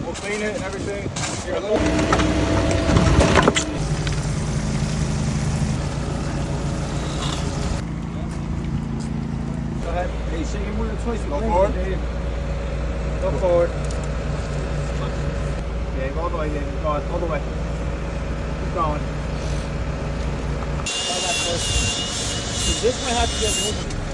We'll clean it and everything. Here, look. Go ahead. Hey, shake your multiple choice. Go forward. Go forward. Yeah, go all the way, David. Go on, all the way. Keep going. This might have to get moving.